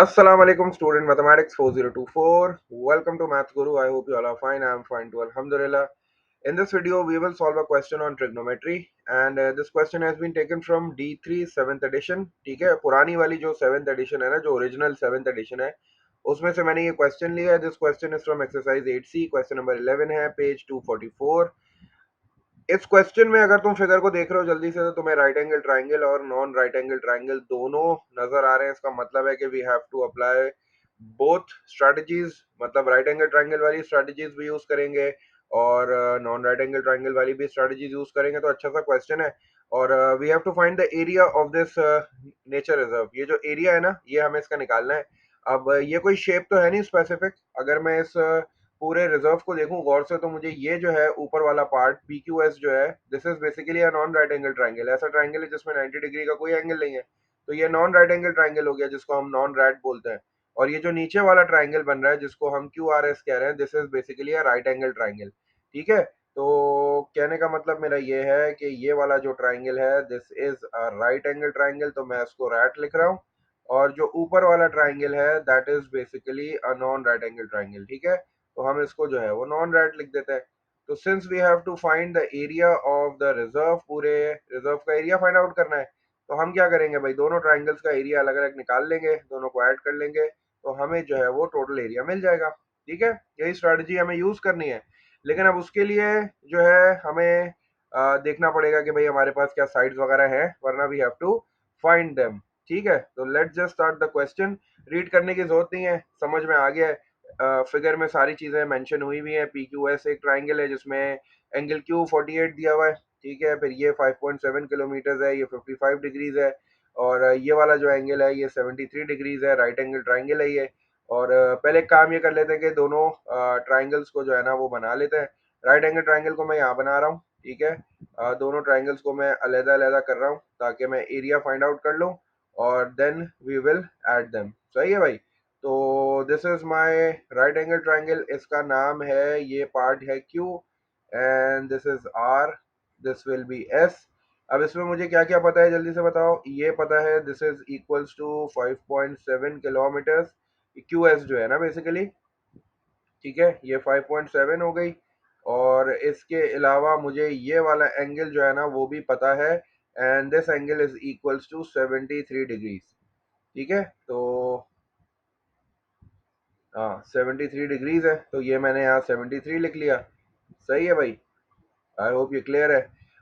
Assalamu alaikum student mathematics 4024. Welcome to Math Guru. I hope you all are fine. I am fine too. Alhamdulillah. In this video we will solve a question on trigonometry and this question has been taken from D3 7th edition. ठीक है, पुरानी वाली जो 7th edition है ना, जो original 7th edition है, उसमें से मैंने ये question लिया है. This question is from exercise 8C. Question number 11 है, page 244. इस क्वेश्चन में अगर तुम फिगर को देख रहे हो जल्दी से तो तुम्हें राइट एंगल ट्राइंगल और नॉन राइट एंगल ट्राइंगल दोनों नजर आ रहे हैं. इसका मतलब है कि we have to apply both strategies. मतलब राइट एंगल ट्राइंगल वाली स्ट्रेटजीज भी यूज करेंगे और नॉन राइट एंगल ट्राइंगल वाली भी स्ट्रेटजीज यूज करेंगे. तो अच्छा सा क्वेश्चन है और we have to find the area of this nature reserve. ये जो एरिया है ना, ये हमें इसका निकालना है. अब ये कोई शेप तो है नहीं स्पेसिफिक. अगर मैं इस पूरे रिजर्व को देखूं गौर से तो मुझे ये जो है ऊपर वाला पार्ट पी क्यू एस जो है, this is basically a non right angle triangle. ऐसा ट्राइंगल है जिसमें 90 डिग्री का कोई एंगल नहीं है, तो ये नॉन राइट एंगल ट्राइंगल हो गया जिसको हम नॉन राइट बोलते हैं. और ये जो नीचे वाला ट्राइंगल बन रहा है जिसको हम क्यू आर एस कह रहे हैं, this is basically a right angle triangle. ठीक है, तो कहने का मतलब मेरा ये है कि ये वाला जो ट्राइंगल है this is a right angle triangle, तो मैं इसको राइट लिख रहा हूँ. और जो ऊपर वाला ट्राइंगल है that is basically a non right angle triangle. ठीक है, तो हम इसको जो है वो नॉन राइट लिख देते हैं. तो since we have to find the area of the reserve, पूरे रिजर्व का एरिया फाइंड आउट करना है, तो हम क्या करेंगे भाई, दोनों ट्राइंगल्स का एरिया अलग अलग निकाल लेंगे, दोनों को ऐड कर लेंगे, तो हमें जो है वो टोटल एरिया मिल जाएगा. ठीक है, यही स्ट्रेटजी हमें यूज करनी है. लेकिन अब उसके लिए जो है हमें देखना पड़ेगा कि भाई हमारे पास क्या साइड्स वगैरह हैं, वरना we have to find them. ठीक है, तो let's just start the question. Read करने की जरूरत नहीं है, समझ में आ गया है. फिगर में सारी चीजें मेंशन हुई हुई हैं. पी क्यू एस एक ट्राइंगल है जिसमें एंगल क्यू 48 दिया हुआ है. ठीक है, फिर ये 5.7 किलोमीटर है, ये 55 डिग्रीज है, और ये वाला जो एंगल है ये 73 डिग्रीज है. राइट एंगल ट्राइंगल है ये. और पहले एक काम ये कर लेते हैं कि दोनों ट्राइंगल्स को जो है ना वो बना लेते हैं. राइट एंगल ट्राइंगल को मैं यहाँ बना रहा हूँ. ठीक है, दोनों ट्राइंगल्स को मैं अलग अलग कर रहा हूँ ताकि मैं एरिया फाइंड आउट कर लूँ और then we will add them. सही है भाई. तो this is my right angle triangle. इसका नाम है, ये पार्ट है Q and this is R. This will be S. अब इसमें मुझे क्या क्या पता है जल्दी से बताओ. ये पता है this is equals to 5.7 kilometre. Q S जो है ना बेसिकली. ठीक है, ये 5.7 हो गई. और इसके अलावा मुझे ये वाला एंगल जो है ना वो भी पता है, and this angle is equals to 73 degrees. ठीक है, तो हाँ 73 डिग्रीज है, तो ये मैंने यहाँ 73 लिख लिया. सही है भाई, आई होप ये क्लियर है.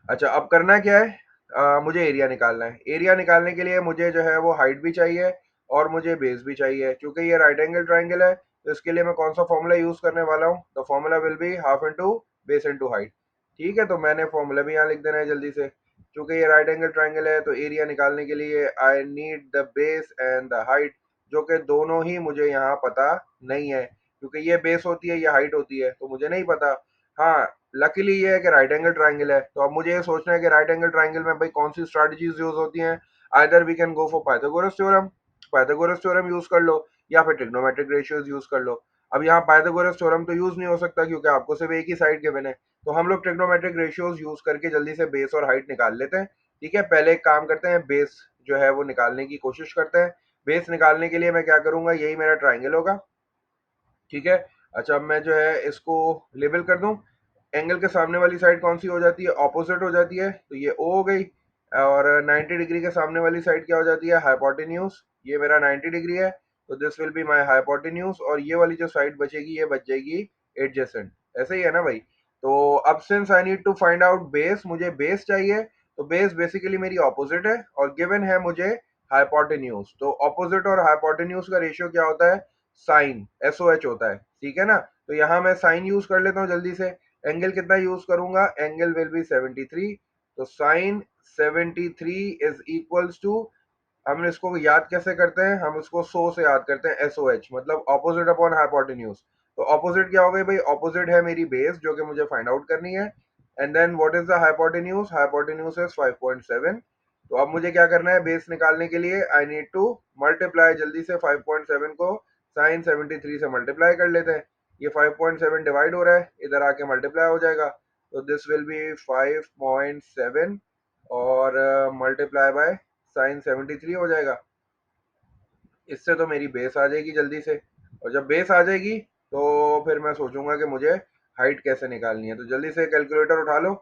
अच्छा, अब करना क्या है, मुझे एरिया निकालना है. एरिया निकालने के लिए मुझे जो है वो हाइट भी चाहिए और मुझे बेस भी चाहिए. क्योंकि ये राइट एंगल ट्राइंगल है तो इसके लिए मैं कौन सा फॉर्मूला यूज करने वाला हूँ. The formula will be half into base into height. ठीक है, तो मैंने फॉर्मूला भी यहाँ लिख देना है जल्दी से. क्योंकि ये राइट एंगल ट्राइंगल है तो एरिया निकालने के लिए I need the base and the height, जो कि दोनों ही मुझे यहाँ पता नहीं है. क्योंकि ये बेस होती है, ये हाइट होती है, तो मुझे नहीं पता. हाँ, लकीली ये है कि राइट एंगल ट्राइंगल है, तो अब मुझे ये सोचना है कि राइट एंगल ट्राइंगल में भाई कौन सी स्ट्रेटजीज यूज होती हैं. Either we can go for Pythagoras theorem. Pythagoras theorem use कर लो या फिर ट्रिग्नोमेट्रिक रेशियोज यूज कर लो. अब यहाँ पाइथागोरस थ्योरम तो यूज नहीं हो सकता क्योंकि आपको सिर्फ एक ही साइड गिवन है, तो हम लोग ट्रिग्नोमेट्रिक रेशियोज यूज करके जल्दी से बेस और हाइट निकाल लेते हैं. ठीक है, पहले एक काम करते हैं, बेस जो है वो निकालने की कोशिश करते हैं. बेस निकालने के लिए मैं क्या करूंगा, यही मेरा ट्राइंगल होगा. ठीक है, अच्छा अब मैं जो है इसको लेबल कर दूं. एंगल के सामने वाली साइड कौन सी हो जाती है, ऑपोजिट हो जाती है, तो ये ओ हो गई. और 90 डिग्री के सामने वाली साइड क्या हो जाती है, हाइपोटेन्यूज. ये मेरा 90 डिग्री है, तो this will be my hypotenuse. और ये वाली जो साइड बचेगी ये बच जाएगी एडजेसेंट. ऐसे ही है ना भाई. तो अब since I need to find out base, मुझे बेस चाहिए, तो बेस बेसिकली मेरी ऑपोजिट है और गिवन है मुझे हाइपोटेन्यूज. तो ऑपोजिट और हाइपोटेन्यूज का रेशियो क्या होता है, साइन, SOH होता है. ठीक है ना, तो यहाँ मैं साइन यूज कर लेता हूँ जल्दी से. एंगल कितना यूज करूंगा, एंगल विल बी 73. तो साइन 73 इज इक्वल्स टू, हम इसको याद कैसे करते हैं, हम इसको सो से याद करते हैं, SOH मतलब ऑपोजिट अपॉन हाइपोटेन्यूज. तो ऑपोजिट क्या हो गई भाई, ऑपोजिट है मेरी बेस जो कि मुझे फाइंड आउट करनी है. And then what is the hypotenuse, hypotenuse is 5.7. तो अब मुझे क्या करना है, बेस निकालने के लिए आई नीड टू मल्टीप्लाई जल्दी से 5.7 को साइन 73 से मल्टीप्लाई कर लेते हैं. ये 5.7 डिवाइड हो रहा है, इधर आके मल्टीप्लाई हो जाएगा, तो दिस विल बी 5.7 और मल्टीप्लाई बाय साइन 73 हो जाएगा. इससे तो मेरी बेस आ जाएगी जल्दी से, और जब बेस आ जाएगी तो फिर मैं सोचूंगा कि मुझे हाइट कैसे निकालनी है। तो जल्दी से कैलकुलेटर उठा लो।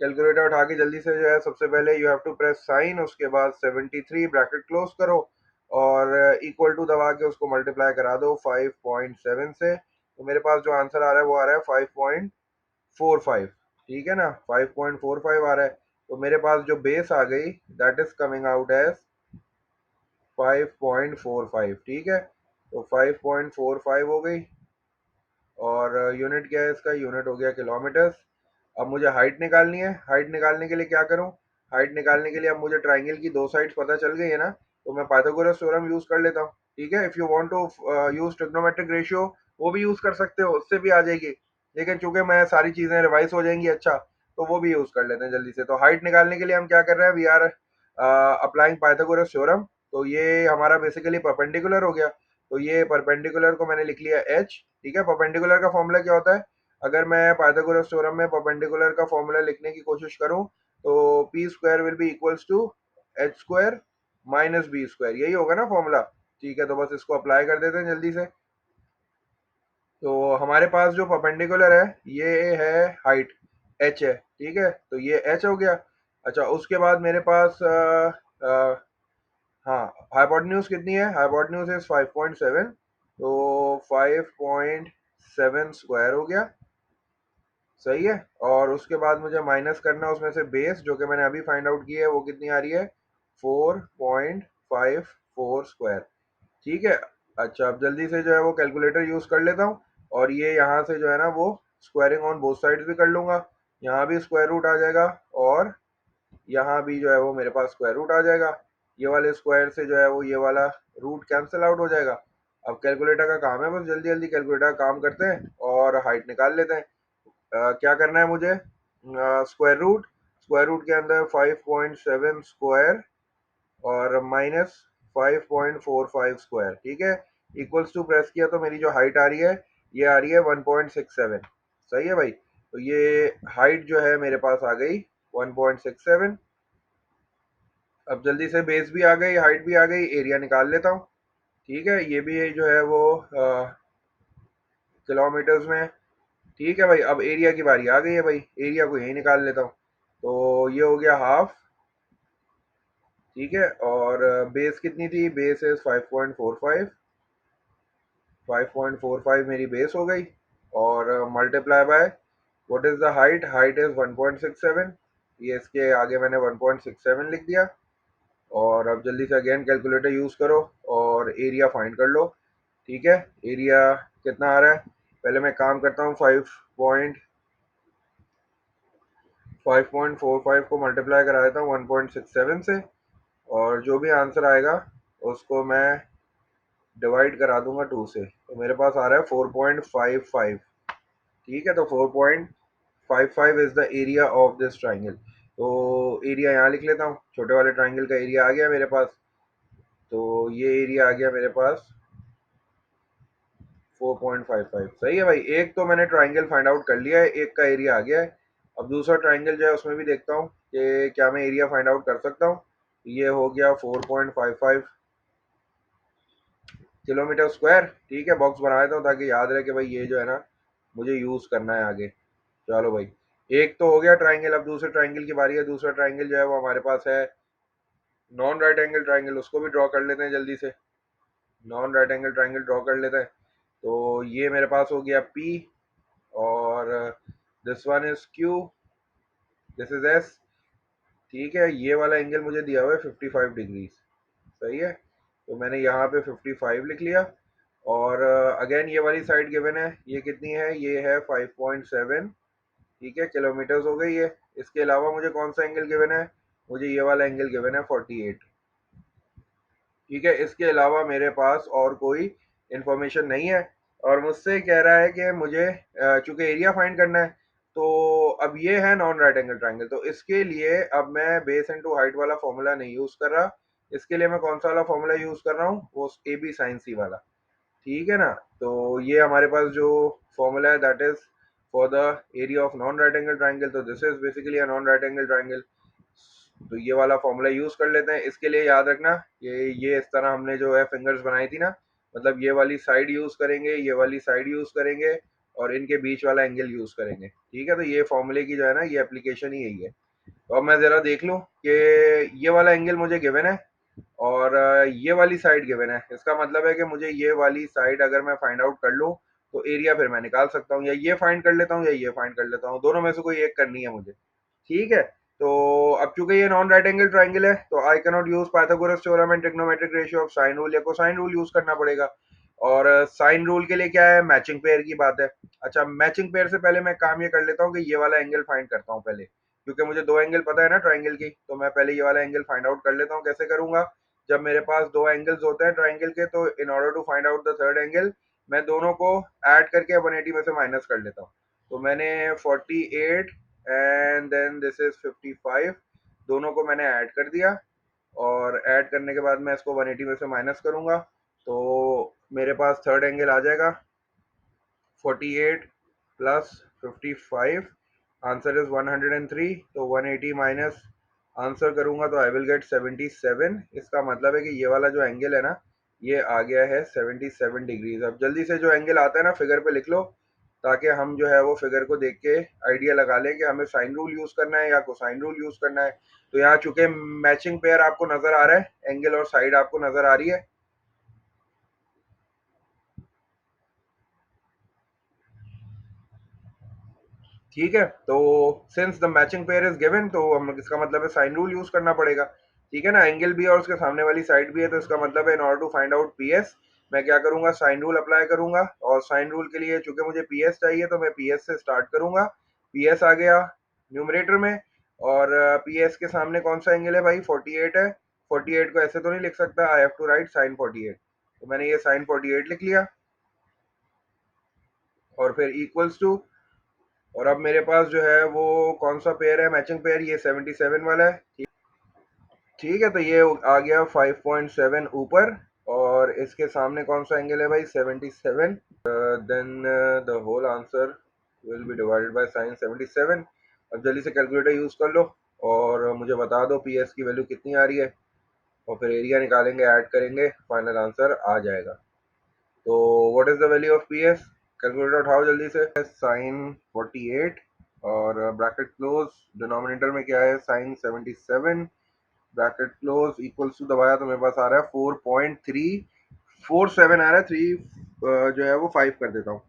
कैलकुलेटर उठा के जल्दी से जो है सबसे पहले you have to press sine, उसके बाद 73 ब्रैकेट क्लोज करो और इक्वल टू दबा के उसको मल्टीप्लाई करा दो 5.7 से। तो मेरे पास जो आंसर आ रहा है वो आ रहा है 5.45। ठीक है ना, 5.45 आ रहा है। तो मेरे पास जो बेस आ गई that is coming out as 5.45। ठीक है, तो 5.45 हो गई। और यूनिट क्या है इसका, यूनिट हो गया किलोमीटर्स। अब मुझे हाइट निकालनी है। हाइट निकालने के लिए क्या करूं, हाइट निकालने के लिए अब मुझे ट्राइंगल की दो साइड्स पता चल गई है ना, तो मैं पाइथागोरस थ्योरम यूज कर लेता हूँ। ठीक है, if you want to use trigonometric ratio वो भी यूज कर सकते हो, उससे भी आ जाएगी, लेकिन चूंकि मैं सारी चीजें रिवाइज हो जाएंगी अच्छा, तो वो भी यूज कर लेते हैं जल्दी से। तो हाइट निकालने के लिए हम क्या कर रहे हैं, we are applying Pythagoras theorem. तो ये हमारा बेसिकली परपेंडिकुलर हो गया, तो ये परपेंडिकुलर को मैंने लिख लिया एच। ठीक है, परपेंडिकुलर का फॉर्मूला क्या होता है, अगर मैं पाइथागोरस थ्योरम में परपेंडिकुलर का फॉर्मूला लिखने की कोशिश करूं तो P square will be equals to H square minus B square, यही होगा ना फॉर्मूला। ठीक है, तो बस इसको अप्लाई कर देते हैं जल्दी से। तो हमारे पास जो परपेंडिकुलर है ये है हाइट एच है। ठीक है, तो ये एच हो गया। अच्छा, उसके बाद मेरे पास हाँ, हाइपोटेन्यूज कितनी है, हाइपोटेन्यूज इज 5.7, तो 5.7 स्क्वायर हो गया। सही है, और उसके बाद मुझे माइनस करना है उसमें से बेस, जो कि मैंने अभी फाइंड आउट की है, वो कितनी आ रही है 4.54 स्क्वायर। ठीक है। अच्छा, अब जल्दी से जो है वो कैलकुलेटर यूज कर लेता हूँ, और ये यहाँ से जो है ना वो स्क्वायरिंग ऑन बोथ साइड्स भी कर लूंगा। यहाँ भी स्क्वायर रूट आ जाएगा और यहाँ भी जो है वो मेरे पास स्क्वायर रूट आ जाएगा। ये वाले स्क्वायर से जो है वो ये वाला रूट कैंसिल आउट हो जाएगा। अब कैलकुलेटर का काम है बस जल्दी जल्दी कैलकुलेटर का काम करते हैं और हाइट निकाल लेते हैं। क्या करना है मुझे, स्क्वायर रूट, स्क्वायर रूट के अंदर 5.7 स्क्वायर और माइनस 5.45 स्क्वायर। ठीक है, इक्वल्स टू प्रेस किया तो मेरी जो हाइट आ रही है ये आ रही है 1.67। सही है भाई, तो ये हाइट जो है मेरे पास आ गई 1.67। अब जल्दी से बेस भी आ गई, हाइट भी आ गई, एरिया निकाल लेता हूँ। ठीक है, ये भी जो है वो किलोमीटर्स में। ठीक है भाई, अब एरिया की बारी आ गई है भाई, एरिया को यही निकाल लेता हूँ। तो ये हो गया हाफ। ठीक है, और बेस कितनी थी, बेस इज 5.45, 5.45 मेरी बेस हो गई, और multiply by what is the height, height is 1.67, ये इसके आगे मैंने 1.67 लिख दिया। और अब जल्दी से अगेन कैलकुलेटर यूज करो और एरिया फाइंड कर लो। ठीक है, एरिया कितना आ रहा है, पहले मैं काम करता हूँ 5.45 को मल्टीप्लाई करा देता हूँ 1.67 से, और जो भी आंसर आएगा उसको मैं डिवाइड करा दूंगा 2 से, तो मेरे पास आ रहा है 4.55। ठीक है, तो 4.55 is the area of this triangle. तो एरिया यहाँ लिख लेता हूँ, छोटे वाले ट्राइंगल का एरिया आ गया मेरे पास। तो ये एरिया आ गया मेरे पास 4.55। सही है भाई, एक तो मैंने ट्राइंगल फाइंड आउट कर लिया है, एक का एरिया आ गया है। अब दूसरा ट्राइंगल जो है उसमें भी देखता हूँ कि क्या मैं एरिया फाइंड आउट कर सकता हूँ। ये हो गया 4.55 किलोमीटर स्क्वायर। ठीक है, बॉक्स बना देता हूँ ताकि याद रहे कि भाई ये जो है ना मुझे यूज करना है आगे। चलो भाई, एक तो हो गया ट्राइंगल। अब दूसरे ट्राइंगल की बारी है। दूसरा ट्राइंगल जो है वो हमारे पास है नॉन राइट एंगल ट्राइंगल, उसको भी ड्रॉ कर लेते हैं जल्दी से। Non right angle triangle draw कर लेते हैं। तो ये मेरे पास हो गया पी, और this one is Q, this is S. ठीक है, ये वाला एंगल मुझे दिया हुआ है 55 डिग्रीज। सही है, तो मैंने यहाँ पे 55 लिख लिया। और अगेन ये वाली साइड गिवन है, ये कितनी है, ये है 5.7। ठीक है, किलोमीटर्स हो गई है। इसके अलावा मुझे कौन सा एंगल गिवन है, मुझे ये वाला एंगल गिवन है 48। ठीक है, इसके अलावा मेरे पास और कोई इंफॉर्मेशन नहीं है। और मुझसे कह रहा है कि मुझे चूंकि एरिया फाइंड करना है, तो अब ये है नॉन राइट एंगल ट्राइंगल, तो इसके लिए अब मैं बेस इनटू हाइट वाला फॉर्मूला नहीं यूज कर रहा। इसके लिए मैं कौन सा वाला फॉर्मूला यूज कर रहा हूँ, वो ए बी साइन सी वाला। ठीक है ना, तो ये हमारे पास जो फॉर्मूला है that is for the area of non right angle triangle. तो this is basically a non right angle triangle. तो ये वाला फॉर्मूला यूज कर लेते हैं। इसके लिए याद रखना ये इस तरह हमने जो है फिंगर्स बनाई थी ना, मतलब ये वाली साइड यूज करेंगे, ये वाली साइड यूज करेंगे, और इनके बीच वाला एंगल यूज करेंगे। ठीक है, तो ये फॉर्मूले की जो है ना ये एप्लीकेशन ही यही है। तो अब मैं जरा देख लूं कि ये वाला एंगल मुझे गिवन है और ये वाली साइड गिवन है। इसका मतलब है कि मुझे ये वाली साइड अगर मैं फाइंड आउट कर लूं तो एरिया फिर मैं निकाल सकता हूँ, या ये फाइंड कर लेता हूँ या ये फाइंड कर लेता हूँ, दोनों में से कोई एक करनी है मुझे। ठीक है, तो अब चूंकि ये नॉन राइट एंगल ट्राइंगल है तो I cannot use Pythagoras theorem and trigonometric ratio of sine rule या कोसाइन रूल यूज करना पड़ेगा। और साइन रूल के लिए क्या है, मैचिंग पेयर की बात है। अच्छा, मैचिंग पेयर से पहले मैं काम ये कर लेता हूँ कि ये वाला एंगल फाइंड करता हूँ पहले, क्योंकि मुझे दो एंगल पता है ना ट्राइंगल की, तो मैं पहले ये वाला एंगल फाइंड आउट कर लेता हूँ। कैसे करूंगा, जब मेरे पास दो एंगल्स होते हैं ट्राइंगल के, तो in order to find out the third angle मैं दोनों को ऐड करके 180 में से माइनस कर लेता हूँ। तो मैंने 48 एंड देन दिस इज 55, दोनों को मैंने ऐड कर दिया, और ऐड करने के बाद मैं इसको 180 में से माइनस करूंगा, तो मेरे पास थर्ड एंगल आ जाएगा 48 प्लस 55, आंसर इज 103। तो 180 माइनस आंसर करूंगा तो आई विल गेट 77। इसका मतलब है कि ये वाला जो एंगल है ना ये आ गया है 77 डिग्रीज। अब जल्दी से जो एंगल आता है ना फिगर पे लिख लो, ताकि हम जो है वो फिगर को देख के आइडिया लगा लें कि हमें साइन रूल यूज करना है या कोसाइन रूल यूज करना है। तो यहाँ चूंकि मैचिंग पेयर आपको नजर आ रहा है, एंगल और साइड आपको नजर आ रही है। ठीक है, तो since the matching pair is given तो हम इसका मतलब है साइन रूल यूज करना पड़ेगा। ठीक है ना, एंगल भी है और उसके सामने वाली साइड भी है, तो इसका मतलब है in order to find out PS मैं क्या करूंगा, साइन रूल अप्लाई करूंगा। और साइन रूल के लिए चूंकि मुझे पीएस चाहिए तो मैं पीएस से स्टार्ट करूंगा। पीएस आ गया न्यूमरेटर में, और पीएस के सामने कौन सा एंगल है भाई, 48 है। 48 को ऐसे तो नहीं लिख सकता, I have to write sine 48, तो मैंने ये साइन 48 लिख लिया, और फिर इक्वल्स टू, और अब मेरे पास जो है वो कौन सा पेयर है, मैचिंग पेयर, ये 77 वाला है। ठीक है, तो ये आ गया 5.7 ऊपर, और इसके सामने कौन सा एंगल है भाई, 77। Then the whole answer will be divided by sine 77। अब जल्दी से कैलकुलेटर यूज कर लो और मुझे बता दो पी एस की वैल्यू कितनी आ रही है, और फिर एरिया निकालेंगे, ऐड करेंगे, फाइनल आंसर आ जाएगा। तो what is the value of P S, calculator उठाओ जल्दी से। साइन 48 और ब्रैकेट क्लोज, डिनोमिनेटर में क्या है, sine 77, bracket close equals to, दबाया तो मेरे पास आ रहा है 4.347 आ रहा है, 3 जो है वो 5 कर देता हूँ।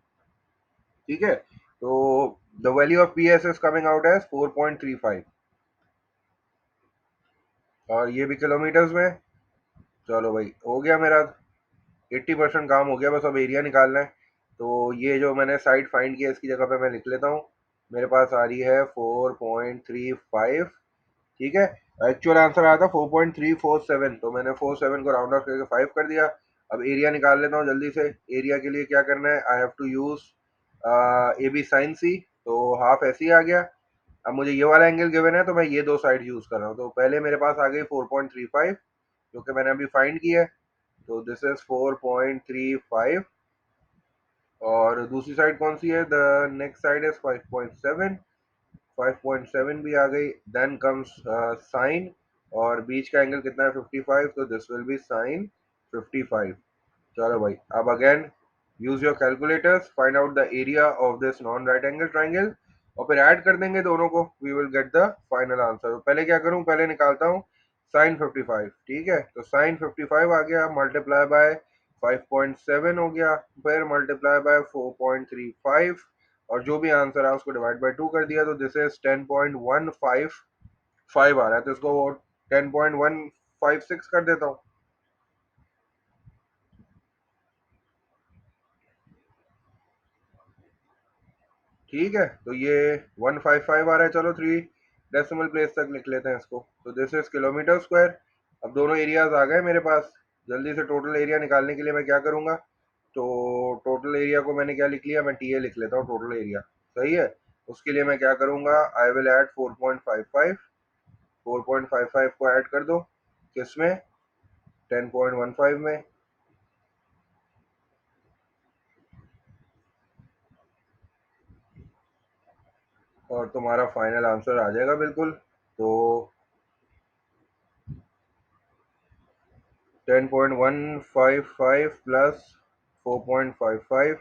ठीक है, तो the value of P S is coming out as 4.35, और ये भी किलोमीटर्स में। चलो भाई, हो गया मेरा 80% काम हो गया, बस अब एरिया निकालना है। तो ये जो मैंने साइड फाइंड किया इसकी जगह पे मैं लिख लेता हूँ, मेरे पास आ रही है 4.35। ठीक है, एक्चुअल आंसर आया था 4.347, तो मैंने 47 को राउंड ऑफ करके 5 कर दिया। अब एरिया निकाल लेता हूँ जल्दी से। एरिया के लिए क्या करना है, I have to use A B sine C, तो हाफ ऐसे ही आ गया। अब मुझे ये वाला एंगल गिवन है तो मैं ये दो साइड यूज कर रहा हूँ, तो पहले मेरे पास आ गई 4.35 जो कि मैंने अभी फाइंड किया है, तो दिस इज 4.35। और दूसरी साइड कौन सी है, द नेक्स्ट साइड इज 5.7, 5.7 भी आ गई। देन कम्स साइन, और बीच का एंगल कितना है 55, तो दिस विल बी साइन 55। चलो भाई, अब again use your calculators, find out the area of this non right angle triangle, और फिर ऐड कर देंगे दोनों को, we will get the final answer. तो पहले क्या करूं, पहले निकालता हूं साइन 55। ठीक है, तो साइन 55 आ गया, मल्टीप्लाई बाय 5.7 हो गया, फिर मल्टीप्लाई बाय 4.35, और जो भी आंसर है उसको डिवाइड बाय 2 कर दिया, तो दिस इज 10.155 आ रहा है, तो इसको 10.156 कर देता हूँ। ठीक है, तो ये 155 आ रहा है, चलो 3 डेसिमल प्लेस तक लिख लेते हैं इसको, तो दिस इज किलोमीटर स्क्वायर। अब दोनों एरियाज आ गए मेरे पास। जल्दी से टोटल एरिया निकालने के लिए मैं क्या करूंगा, तो टोटल एरिया को मैंने क्या लिख लिया, मैं टीए लिख लेता हूँ टोटल एरिया। सही है, उसके लिए मैं क्या करूंगा, आई विल ऐड 4.55, 4.55 को ऐड कर दो किसमें, 10.15 में, और तुम्हारा फाइनल आंसर आ जाएगा बिल्कुल। तो 10.155 प्लस 4.55,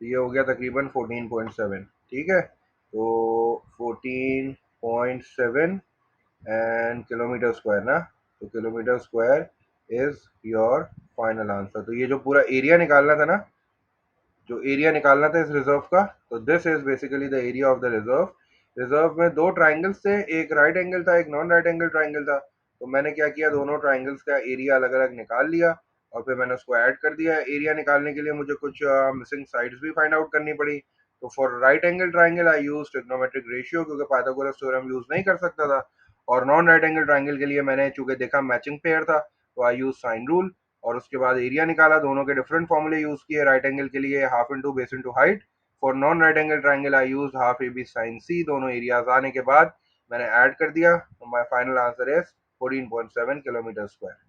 ये हो गया तकरीबन 14.7। ठीक है, तो 14.7 एंड किलोमीटर स्क्वायर ना, तो kilometre square is your final answer. तो ये जो पूरा एरिया निकालना था ना, जो एरिया निकालना था इस रिजर्व का, तो this is basically the area of the reserve. Reserve में दो ट्राइंगल्स थे, एक राइट एंगल था, एक नॉन राइट एंगल ट्राइंगल था। तो मैंने क्या किया, दोनों ट्राइंगल्स का एरिया अलग अलग निकाल लिया और फिर मैंने उसको ऐड कर दिया। एरिया निकालने के लिए मुझे कुछ मिसिंग साइड्स भी फाइंड आउट करनी पड़ी। तो for right angle triangle I use trigonometric ratio, क्योंकि पाइथागोरस थ्योरम यूज नहीं कर सकता था। और नॉन राइट एंगल ट्राइंगल के लिए मैंने चूंकि देखा मैचिंग पेयर था, तो आई यूज साइन रूल। और उसके बाद एरिया निकाला, दोनों के डिफरेंट फॉर्मूले यूज किए। राइट एंगल के लिए half into base into height, for non right angle triangle I use half A B sine C. दोनों एरियाज आने के बाद मैंने ऐड कर दिया, तो my final answer is 14.7 kilometre square.